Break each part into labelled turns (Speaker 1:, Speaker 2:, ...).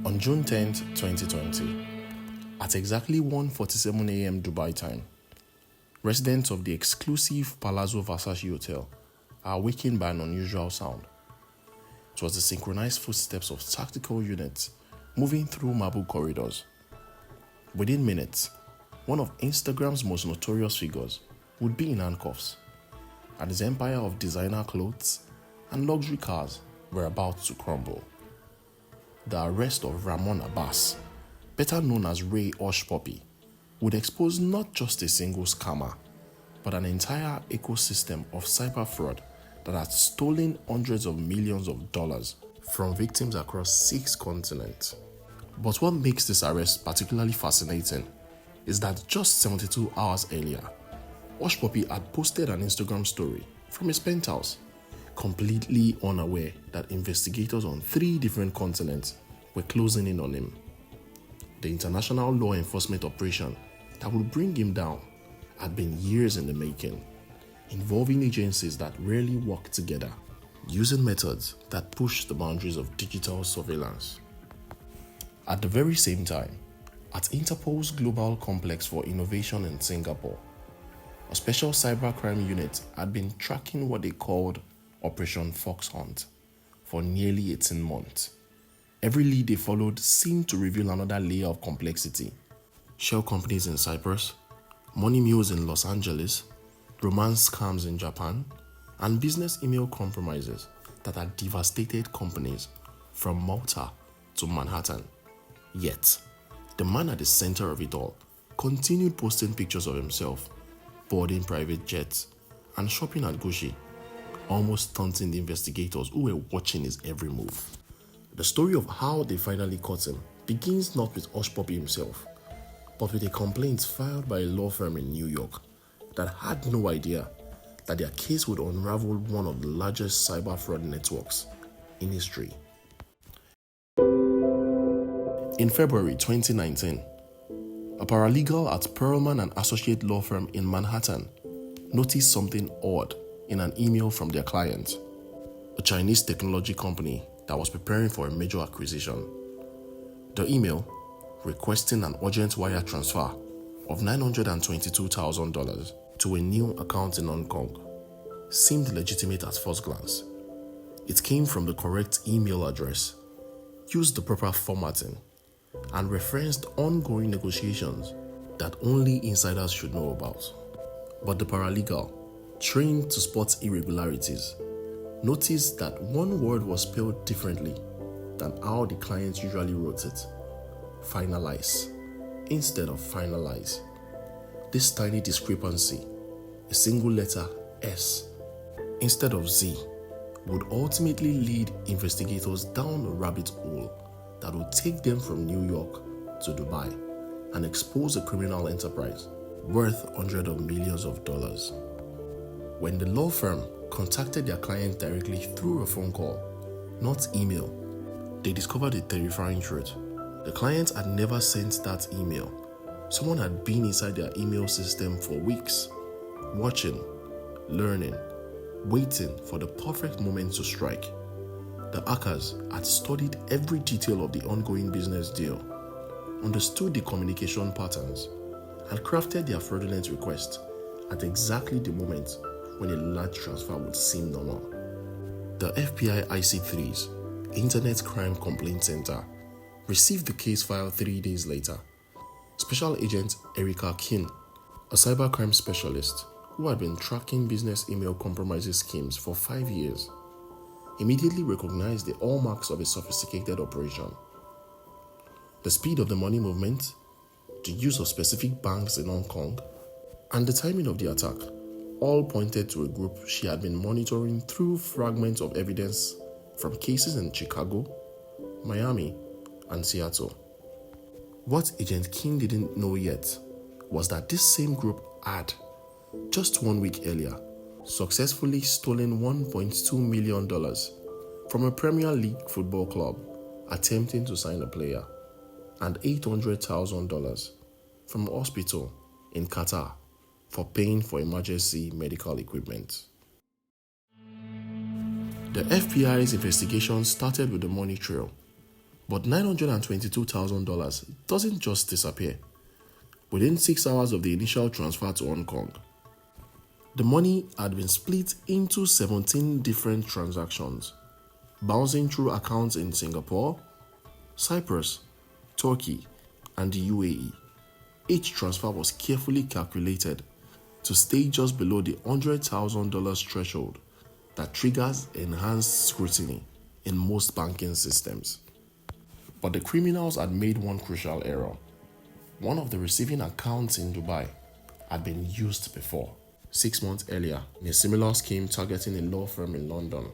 Speaker 1: On June 10th, 2020, at exactly 1:47 a.m. Dubai time, residents of the exclusive Palazzo Versace Hotel are awakened by an unusual sound. It was the synchronized footsteps of tactical units moving through marble corridors. Within minutes, one of Instagram's most notorious figures would be in handcuffs, and his empire of designer clothes and luxury cars were about to crumble. The arrest of Ramon Abbas, better known as Ray Hushpuppi, would expose not just a single scammer, but an entire ecosystem of cyber fraud that had stolen hundreds of millions of dollars from victims across 6 continents. But what makes this arrest particularly fascinating is that just 72 hours earlier, Hushpuppi had posted an Instagram story from his penthouse, completely unaware that investigators on 3 different continents were closing in on him. The international law enforcement operation that would bring him down had been years in the making, involving agencies that rarely work together, using methods that push the boundaries of digital surveillance. At the very same time, at Interpol's Global Complex for Innovation in Singapore, a special cybercrime unit had been tracking what they called Operation Fox Hunt for nearly 18 months. Every lead they followed seemed to reveal another layer of complexity. Shell companies in Cyprus, money mules in Los Angeles, romance scams in Japan, and business email compromises that had devastated companies from Malta to Manhattan. Yet, the man at the center of it all continued posting pictures of himself, boarding private jets, and shopping at Gucci, almost taunting the investigators who were watching his every move. The story of how they finally caught him begins not with Hushpuppi himself, but with a complaint filed by a law firm in New York that had no idea that their case would unravel one of the largest cyber fraud networks in history. In February 2019, a paralegal at Perlman and Associate law firm in Manhattan noticed something odd in an email from their client, a Chinese technology company that was preparing for a major acquisition. The email, requesting an urgent wire transfer of $922,000 to a new account in Hong Kong, seemed legitimate at first glance. It came from the correct email address, used the proper formatting, and referenced ongoing negotiations that only insiders should know about. But the paralegal, trained to spot irregularities, noticed that one word was spelled differently than how the client usually wrote it: finalize instead of finalize. This tiny discrepancy, a single letter S instead of Z, would ultimately lead investigators down a rabbit hole that would take them from New York to Dubai and expose a criminal enterprise worth hundreds of millions of dollars. When the law firm contacted their client directly through a phone call, not email, they discovered a terrifying truth. The client had never sent that email. Someone had been inside their email system for weeks, watching, learning, waiting for the perfect moment to strike. The hackers had studied every detail of the ongoing business deal, understood the communication patterns, and crafted their fraudulent request at exactly the moment when a large transfer would seem normal. The FBI IC3's Internet Crime Complaint Center received the case file 3 days later. Special Agent Erica King, a cybercrime specialist who had been tracking business email compromises schemes for 5 years, immediately recognized the hallmarks of a sophisticated operation. The speed of the money movement, the use of specific banks in Hong Kong, and the timing of the attack all pointed to a group she had been monitoring through fragments of evidence from cases in Chicago, Miami, and Seattle. What Agent King didn't know yet was that this same group had, just 1 week earlier, successfully stolen $1.2 million from a Premier League football club attempting to sign a player, and $800,000 from a hospital in Qatar for paying for emergency medical equipment. The FBI's investigation started with the money trail, But $922,000 doesn't just disappear. Within 6 hours of the initial transfer to Hong Kong, the money had been split into 17 different transactions, bouncing through accounts in Singapore, Cyprus, Turkey, and the UAE. Each transfer was carefully calculated to stay just below the $100,000 threshold that triggers enhanced scrutiny in most banking systems. But the criminals had made one crucial error. One of the receiving accounts in Dubai had been used before, 6 months earlier, in a similar scheme targeting a law firm in London.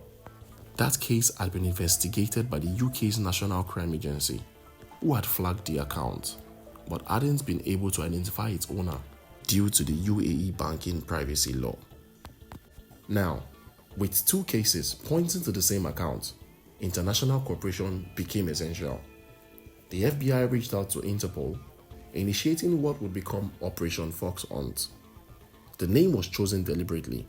Speaker 1: That case had been investigated by the UK's National Crime Agency, who had flagged the account, but hadn't been able to identify its owner due to the UAE banking privacy law. Now, with 2 cases pointing to the same account, international cooperation became essential. The FBI reached out to Interpol, initiating what would become Operation Fox Hunt. The name was chosen deliberately.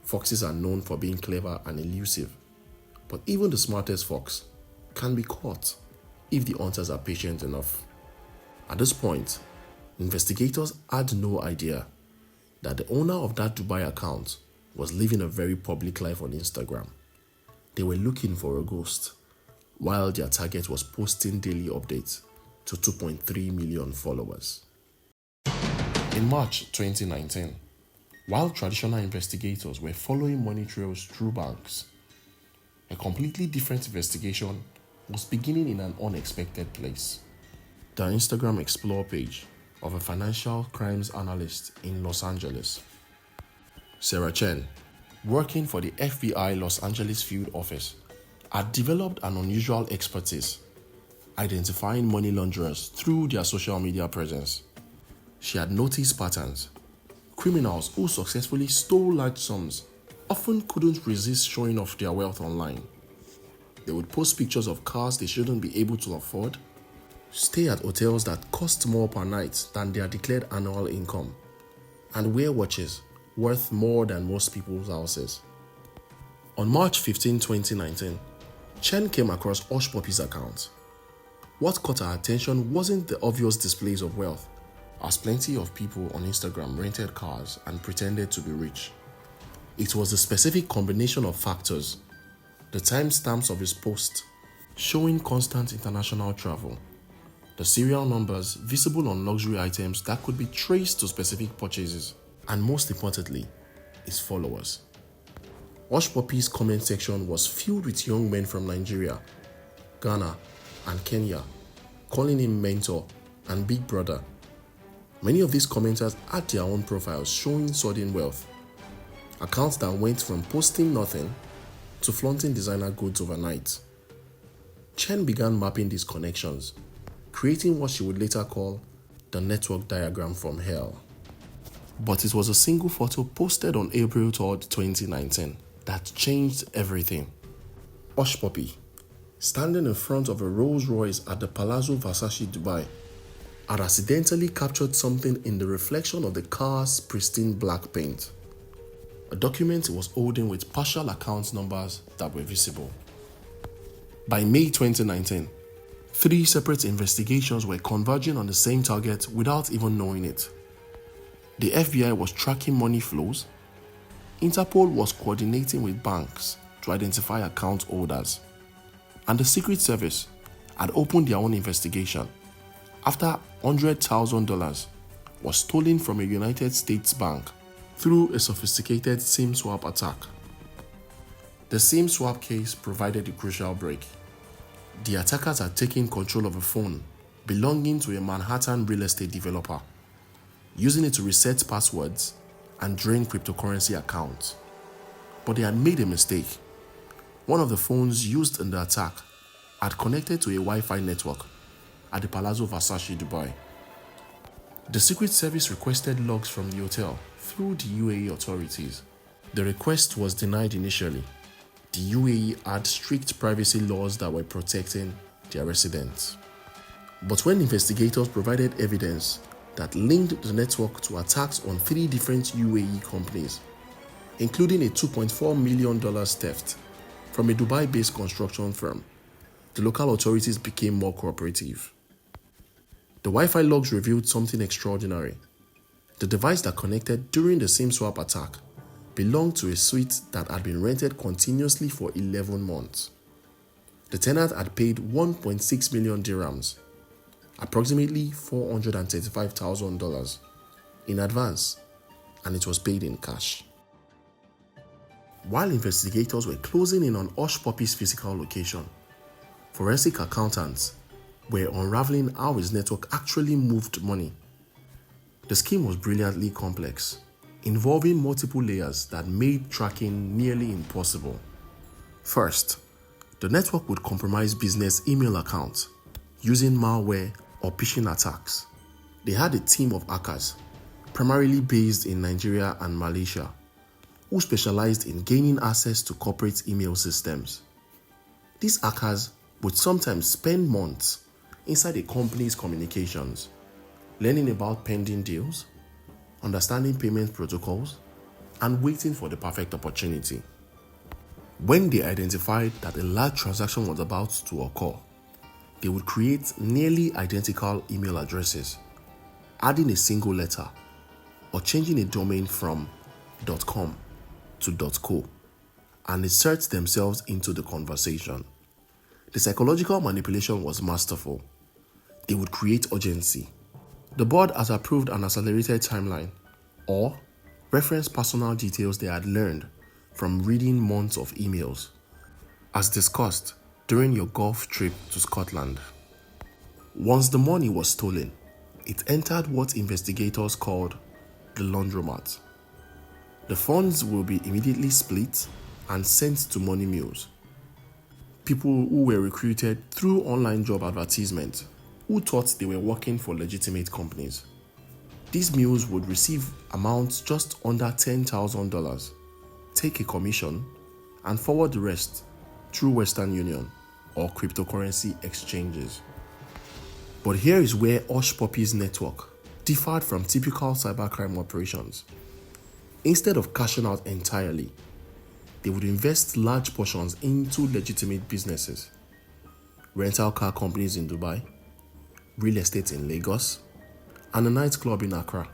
Speaker 1: Foxes are known for being clever and elusive, but even the smartest fox can be caught if the hunters are patient enough. At this point, investigators had no idea that the owner of that Dubai account was living a very public life on Instagram. They were looking for a ghost, while their target was posting daily updates to 2.3 million followers. In March 2019, while traditional investigators were following money trails through banks, a completely different investigation was beginning in an unexpected place. The Instagram Explore page of a financial crimes analyst in Los Angeles, Sarah Chen, working for the FBI Los Angeles field office, had developed an unusual expertise identifying money launderers through their social media presence. She had noticed patterns. Criminals who successfully stole large sums often couldn't resist showing off their wealth online. They would post pictures of cars they shouldn't be able to afford, stay at hotels that cost more per night than their declared annual income, and wear watches worth more than most people's houses. On March 15, 2019, Chen came across Hushpuppi's account. What caught her attention wasn't the obvious displays of wealth, as plenty of people on Instagram rented cars and pretended to be rich. It was the specific combination of factors: the timestamps of his post showing constant international travel, the serial numbers visible on luxury items that could be traced to specific purchases, and most importantly, his followers. Hushpuppi's comment section was filled with young men from Nigeria, Ghana, and Kenya, calling him mentor and big brother. Many of these commenters had their own profiles showing sudden wealth, accounts that went from posting nothing to flaunting designer goods overnight. Chen began mapping these connections, creating what she would later call the network diagram from hell. But it was a single photo posted on April 3rd, 2019 that changed everything. Hushpuppi, standing in front of a Rolls Royce at the Palazzo Versace Dubai, had accidentally captured something in the reflection of the car's pristine black paint. A document he was holding with partial account numbers that were visible. By May 2019, 3 separate investigations were converging on the same target without even knowing it. The FBI was tracking money flows. Interpol was coordinating with banks to identify account holders. And the Secret Service had opened their own investigation after $100,000 was stolen from a United States bank through a sophisticated SIM swap attack. The SIM swap case provided a crucial break. The attackers had taken control of a phone belonging to a Manhattan real estate developer, using it to reset passwords and drain cryptocurrency accounts. But they had made a mistake. One of the phones used in the attack had connected to a Wi-Fi network at the Palazzo Versace Dubai. The Secret Service requested logs from the hotel through the UAE authorities. The request was denied initially. The UAE had strict privacy laws that were protecting their residents. But when investigators provided evidence that linked the network to attacks on 3 different UAE companies, including a $2.4 million theft from a Dubai-based construction firm, the local authorities became more cooperative. The Wi-Fi logs revealed something extraordinary. The device that connected during the SIM swap attack belonged to a suite that had been rented continuously for 11 months. The tenant had paid 1.6 million dirhams, approximately $435,000, in advance, and it was paid in cash. While investigators were closing in on Hushpuppi's physical location, forensic accountants were unraveling how his network actually moved money. The scheme was brilliantly complex, involving multiple layers that made tracking nearly impossible. First, the network would compromise business email accounts using malware or phishing attacks. They had a team of hackers, primarily based in Nigeria and Malaysia, who specialized in gaining access to corporate email systems. These hackers would sometimes spend months inside a company's communications, learning about pending deals, understanding payment protocols, and waiting for the perfect opportunity. When they identified that a large transaction was about to occur, they would create nearly identical email addresses, adding a single letter or changing a domain from .com to .co, and insert themselves into the conversation. The psychological manipulation was masterful. They would create urgency. The board has approved an accelerated timeline, or reference personal details they had learned from reading months of emails, as discussed during your golf trip to Scotland. Once the money was stolen, it entered what investigators called the laundromat. The funds will be immediately split and sent to money mules, people who were recruited through online job advertisements, who thought they were working for legitimate companies. These mules would receive amounts just under $10,000, take a commission, and forward the rest through Western Union or cryptocurrency exchanges. But here is where Hushpuppi's network differed from typical cybercrime operations. Instead of cashing out entirely, they would invest large portions into legitimate businesses, rental car companies in Dubai, real estate in Lagos, and a nightclub in Accra.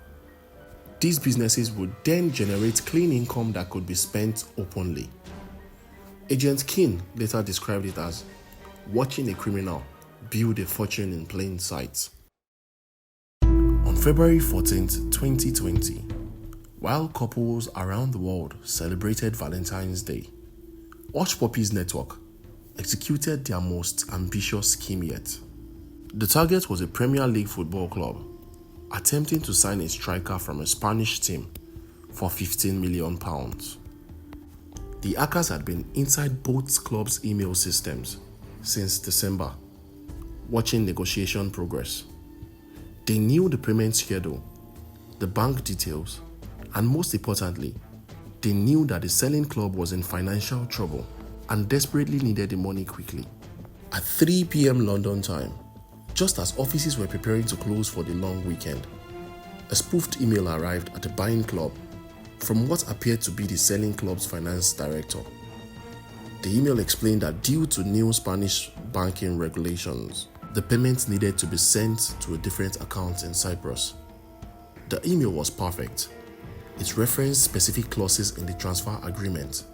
Speaker 1: These businesses would then generate clean income that could be spent openly. Agent King later described it as watching a criminal build a fortune in plain sight. On February 14, 2020, while couples around the world celebrated Valentine's Day, Hushpuppi's network executed their most ambitious scheme yet. The target was a Premier League football club attempting to sign a striker from a Spanish team for £15 million. The hackers had been inside both clubs' email systems since December, watching negotiation progress. They knew the payment schedule, the bank details, and most importantly, they knew that the selling club was in financial trouble and desperately needed the money quickly. At 3 p.m. London time, just as offices were preparing to close for the long weekend, a spoofed email arrived at the buying club from what appeared to be the selling club's finance director. The email explained that due to new Spanish banking regulations, the payment needed to be sent to a different account in Cyprus. The email was perfect. It referenced specific clauses in the transfer agreement,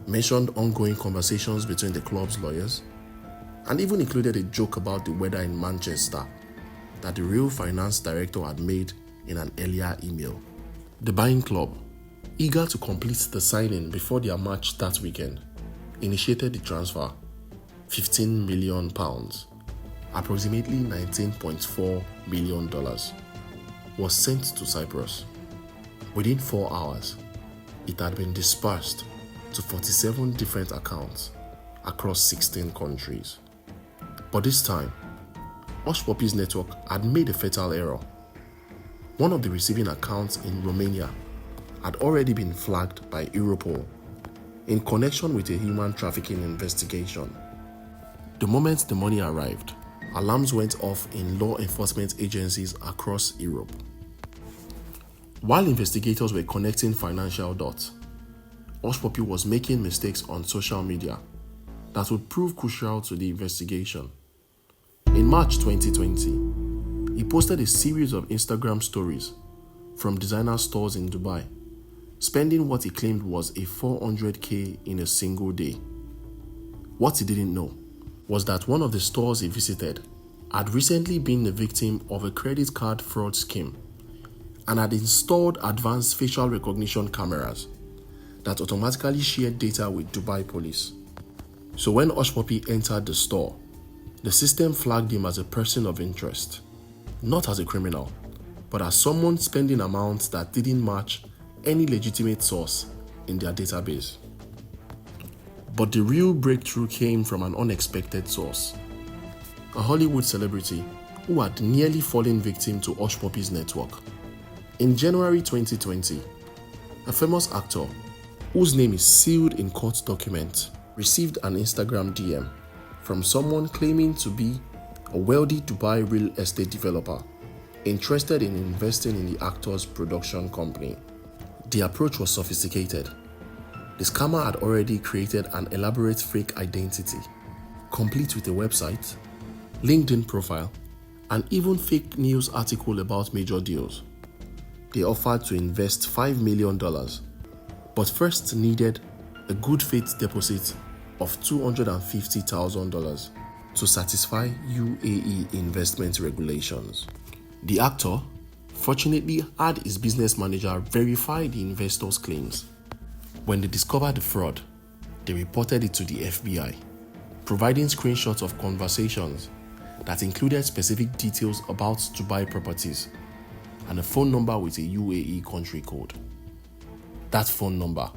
Speaker 1: mentioned ongoing conversations between the club's lawyers, and even included a joke about the weather in Manchester that the real finance director had made in an earlier email. The buying club, eager to complete the signing before their match that weekend, initiated the transfer. £15 million, approximately $19.4 million, was sent to Cyprus. Within 4 hours, it had been dispersed to 47 different accounts across 16 countries. But this time, Hushpuppi's network had made a fatal error. One of the receiving accounts in Romania had already been flagged by Interpol in connection with a human trafficking investigation. The moment the money arrived, alarms went off in law enforcement agencies across Europe. While investigators were connecting financial dots, Hushpuppi was making mistakes on social media, that would prove crucial to the investigation. In March 2020, he posted a series of Instagram stories from designer stores in Dubai, spending what he claimed was a $400K in a single day. What he didn't know was that one of the stores he visited had recently been the victim of a credit card fraud scheme and had installed advanced facial recognition cameras that automatically shared data with Dubai police. So when Hushpuppi entered the store, the system flagged him as a person of interest, not as a criminal, but as someone spending amounts that didn't match any legitimate source in their database. But the real breakthrough came from an unexpected source: a Hollywood celebrity who had nearly fallen victim to Hushpuppi's network. In January 2020, a famous actor, whose name is sealed in court documents, received an Instagram DM from someone claiming to be a wealthy Dubai real estate developer interested in investing in the actor's production company. The approach was sophisticated. The scammer had already created an elaborate fake identity, complete with a website, LinkedIn profile, and even fake news article about major deals. They offered to invest $5 million, but first needed a good faith deposit of $250,000 to satisfy UAE investment regulations. The actor, fortunately, had his business manager verify the investors' claims. When they discovered the fraud, they reported it to the FBI, providing screenshots of conversations that included specific details about Dubai properties and a phone number with a UAE country code. That phone number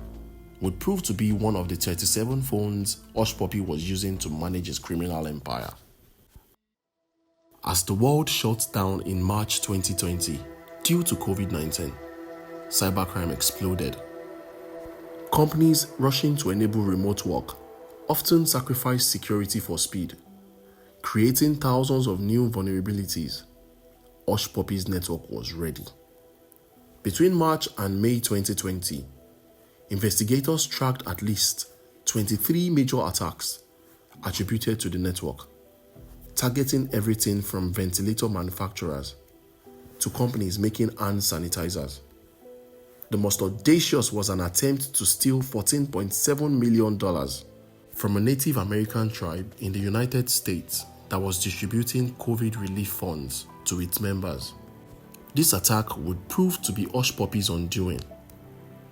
Speaker 1: would prove to be one of the 37 phones Hushpuppi was using to manage his criminal empire. As the world shut down in March 2020 due to COVID-19, cybercrime exploded. Companies rushing to enable remote work often sacrifice security for speed, creating thousands of new vulnerabilities. Hushpuppi's network was ready. Between March and May 2020, investigators tracked at least 23 major attacks attributed to the network, targeting everything from ventilator manufacturers to companies making hand sanitizers. The most audacious was an attempt to steal $14.7 million from a Native American tribe in the United States that was distributing COVID relief funds to its members. This attack would prove to be Hushpuppi's undoing.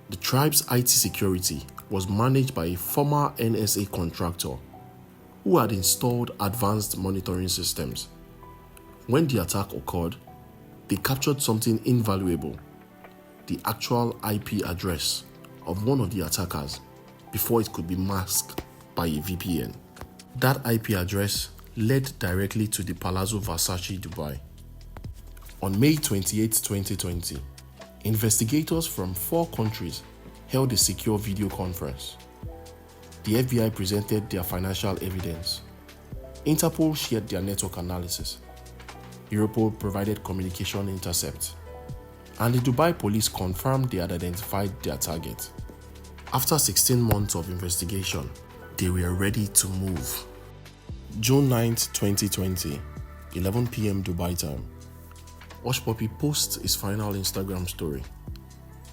Speaker 1: The tribe's IT security was managed by a former NSA contractor who had installed advanced monitoring systems. When the attack occurred, they captured something invaluable: the actual IP address of one of the attackers before it could be masked by a VPN. That IP address led directly to the Palazzo Versace, Dubai. On May 28, 2020, investigators from 4 countries held a secure video conference. The FBI presented their financial evidence. Interpol shared their network analysis. Europol provided communication intercept. And the Dubai police confirmed they had identified their target. After 16 months of investigation, they were ready to move. June 9, 2020, 11 p.m. Dubai time. Hushpuppi posts his final Instagram story,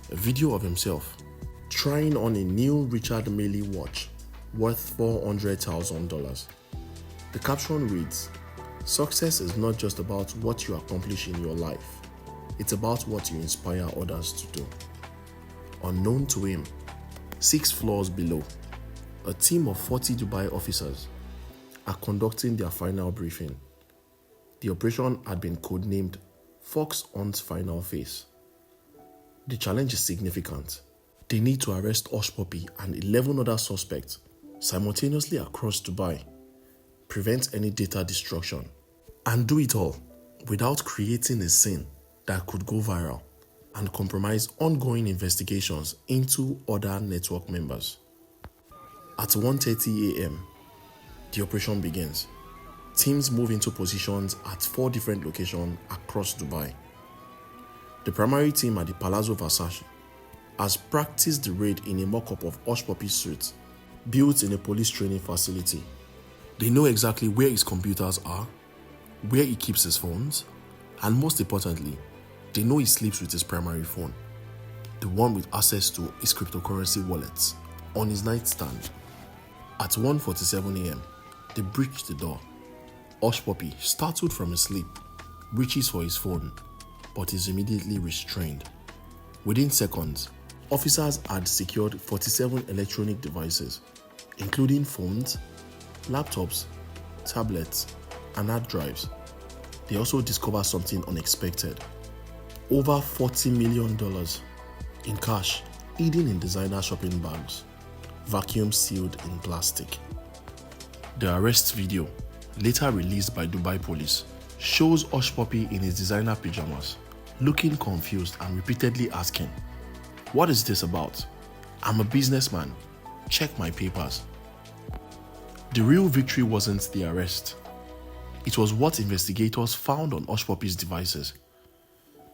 Speaker 1: a video of himself trying on a new Richard Mille watch worth $400,000. The caption reads, "Success is not just about what you accomplish in your life, it's about what you inspire others to do." Unknown to him, 6 floors below, a team of 40 Dubai officers are conducting their final briefing. The operation had been codenamed Fox Hunt's Final Phase. The challenge is significant. They need to arrest Hushpuppi and 11 other suspects simultaneously across Dubai, prevent any data destruction, and do it all without creating a scene that could go viral and compromise ongoing investigations into other network members. At 1:30 a.m., the operation begins. Teams move into positions at 4 different locations across Dubai. The primary team at the Palazzo Versace has practiced the raid in a mock-up of Hushpuppi's suit built in a police training facility. They know exactly where his computers are, where he keeps his phones, and most importantly, they know he sleeps with his primary phone, the one with access to his cryptocurrency wallets, on his nightstand. At 1:47 a.m., they breach the door. Hushpuppi, startled from his sleep, reaches for his phone, but is immediately restrained. Within seconds, officers had secured 47 electronic devices, including phones, laptops, tablets, and hard drives. They also discovered something unexpected. Over $40 million in cash hidden in designer shopping bags, vacuum sealed in plastic. The arrest video, later released by Dubai police, shows Hushpuppi in his designer pajamas, looking confused and repeatedly asking, "What is this about? I'm a businessman. Check my papers." The real victory wasn't the arrest. It was what investigators found on Hushpuppi's devices.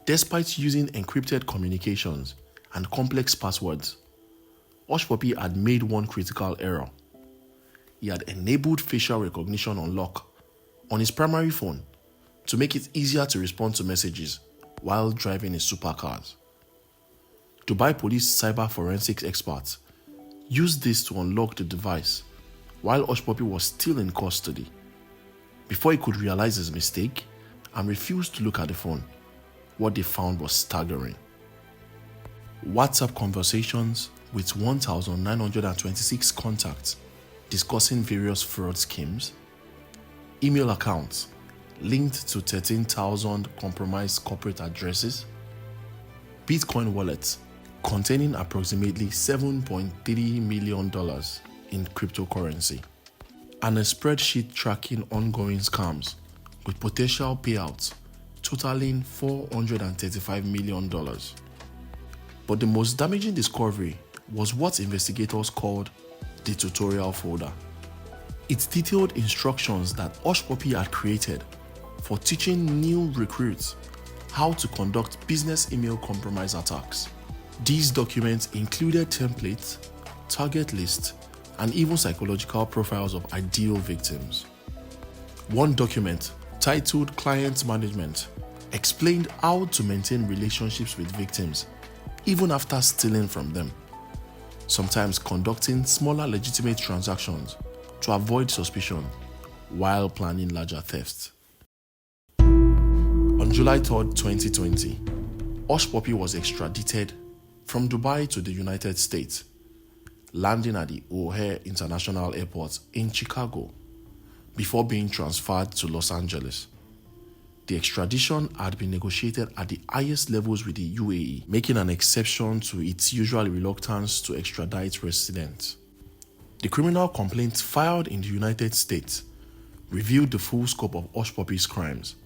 Speaker 1: Despite using encrypted communications and complex passwords, Hushpuppi had made one critical error. He had enabled facial recognition unlock on his primary phone to make it easier to respond to messages while driving his supercars. Dubai police cyber forensics experts used this to unlock the device while Hushpuppi was still in custody. Before he could realize his mistake and refused to look at the phone, what they found was staggering. WhatsApp conversations with 1,926 contacts discussing various fraud schemes, email accounts linked to 13,000 compromised corporate addresses, Bitcoin wallets containing approximately $7.3 million in cryptocurrency, and a spreadsheet tracking ongoing scams with potential payouts totaling $435 million. But the most damaging discovery was what investigators called the tutorial folder. It detailed instructions that Hushpuppi had created for teaching new recruits how to conduct business email compromise attacks. These documents included templates, target lists, and even psychological profiles of ideal victims. One document, titled Client Management, explained how to maintain relationships with victims even after stealing from them, sometimes conducting smaller legitimate transactions to avoid suspicion while planning larger thefts. On July 3, 2020, Hushpuppi was extradited from Dubai to the United States, landing at the O'Hare International Airport in Chicago before being transferred to Los Angeles. The extradition had been negotiated at the highest levels with the UAE, making an exception to its usual reluctance to extradite residents. The criminal complaint filed in the United States revealed the full scope of Hushpuppi's crimes.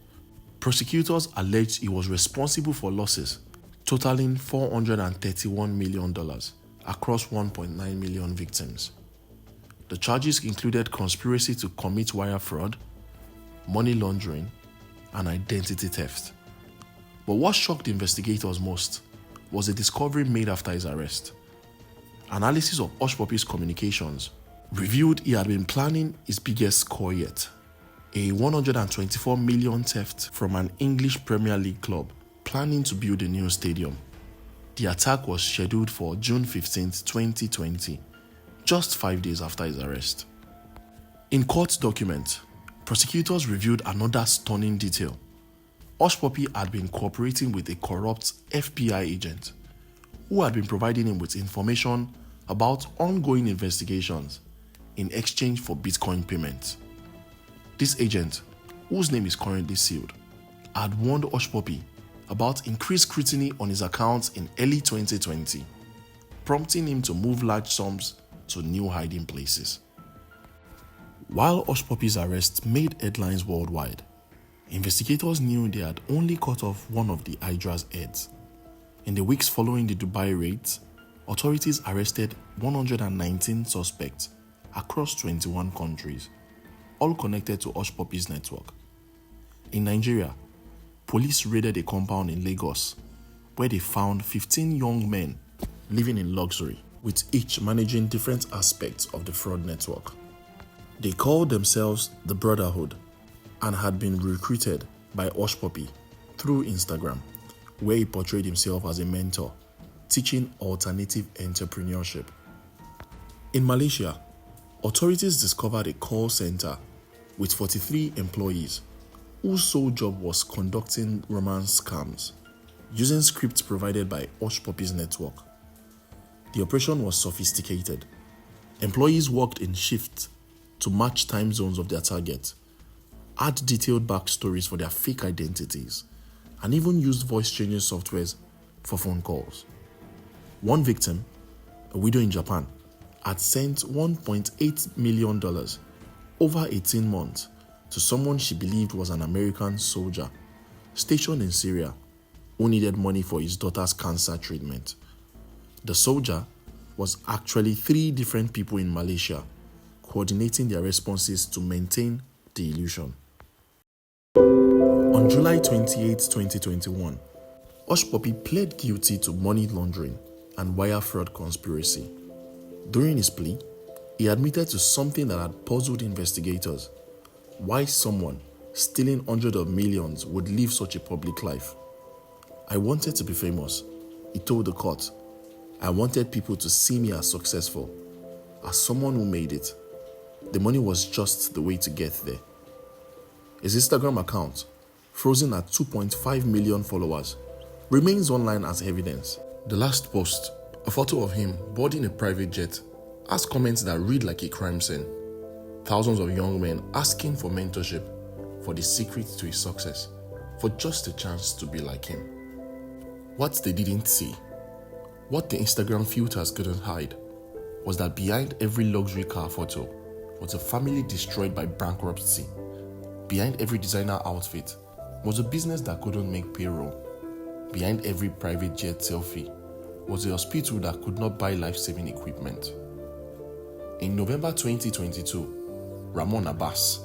Speaker 1: Prosecutors alleged he was responsible for losses totaling $431 million across 1.9 million victims. The charges included conspiracy to commit wire fraud, money laundering, and identity theft. But what shocked investigators most was the discovery made after his arrest. Analysis of Hushpuppi's communications revealed he had been planning his biggest score yet, a $124 million theft from an English Premier League club planning to build a new stadium. The attack was scheduled for June 15, 2020, just 5 days after his arrest. In court documents, prosecutors revealed another stunning detail. Hushpuppi had been cooperating with a corrupt FBI agent who had been providing him with information about ongoing investigations in exchange for Bitcoin payments. This agent, whose name is currently sealed, had warned Hushpuppi about increased scrutiny on his accounts in early 2020, prompting him to move large sums to new hiding places. While Hushpuppi's arrest made headlines worldwide, investigators knew they had only cut off one of the Hydra's heads. In the weeks following the Dubai raids, authorities arrested 119 suspects across 21 countries, all connected to Hushpuppi's network. In Nigeria, police raided a compound in Lagos where they found 15 young men living in luxury with each managing different aspects of the fraud network. They called themselves the Brotherhood and had been recruited by Hushpuppi through Instagram, where he portrayed himself as a mentor, teaching alternative entrepreneurship. In Malaysia, authorities discovered a call center with 43 employees whose sole job was conducting romance scams using scripts provided by Hushpuppi's network. The operation was sophisticated. Employees worked in shifts to match time zones of their target, add detailed backstories for their fake identities, and even used voice-changing softwares for phone calls. One victim, a widow in Japan, had sent $1.8 million over 18 months to someone she believed was an American soldier stationed in Syria who needed money for his daughter's cancer treatment. The soldier was actually 3 different people in Malaysia coordinating their responses to maintain the illusion. On July 28, 2021, Hushpuppi pled guilty to money laundering and wire fraud conspiracy. During his plea, he admitted to something that had puzzled investigators: why someone stealing hundreds of millions would live such a public life. "I wanted to be famous," he told the court. "I wanted people to see me as successful, as someone who made it. The money was just the way to get there." His Instagram account, frozen at 2.5 million followers, remains online as evidence. The last post, a photo of him boarding a private jet, has comments that read like a crime scene. Thousands of young men asking for mentorship, for the secret to his success, for just a chance to be like him. What they didn't see, what the Instagram filters couldn't hide, was that behind every luxury car photo was a family destroyed by bankruptcy. Behind every designer outfit was a business that couldn't make payroll. Behind every private jet selfie was a hospital that could not buy life-saving equipment. In November 2022, Ramon Abbas,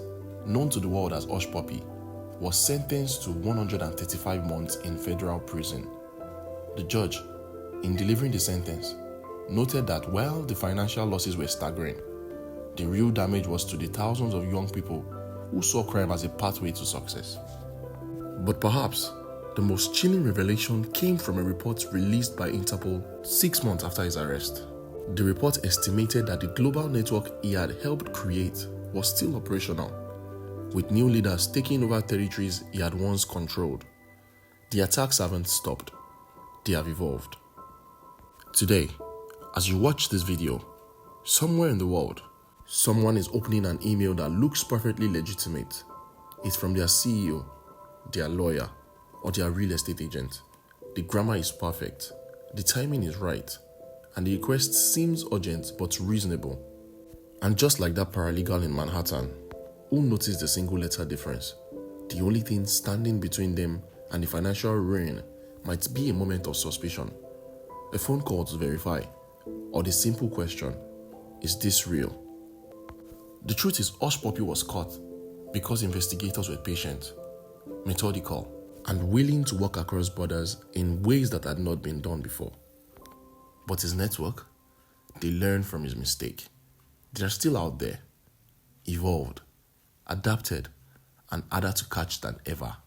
Speaker 1: known to the world as Hushpuppi, was sentenced to 135 months in federal prison. The judge, in delivering the sentence, noted that while the financial losses were staggering, the real damage was to the thousands of young people who saw crime as a pathway to success. But perhaps the most chilling revelation came from a report released by Interpol 6 months after his arrest. The report estimated that the global network he had helped create was still operational, with new leaders taking over territories he had once controlled. The attacks haven't stopped. They have evolved. Today, as you watch this video, somewhere in the world, someone is opening an email that looks perfectly legitimate. It's from their CEO, their lawyer, or their real estate agent. The grammar is perfect, the timing is right, and the request seems urgent but reasonable. And just like that paralegal in Manhattan, who noticed the single letter difference, the only thing standing between them and the financial ruin might be a moment of suspicion, a phone call to verify, or the simple question, is this real? The truth is, Hushpuppi was caught because investigators were patient, methodical, and willing to work across borders in ways that had not been done before. But his network, they learned from his mistake. They are still out there, evolved, adapted, and harder to catch than ever.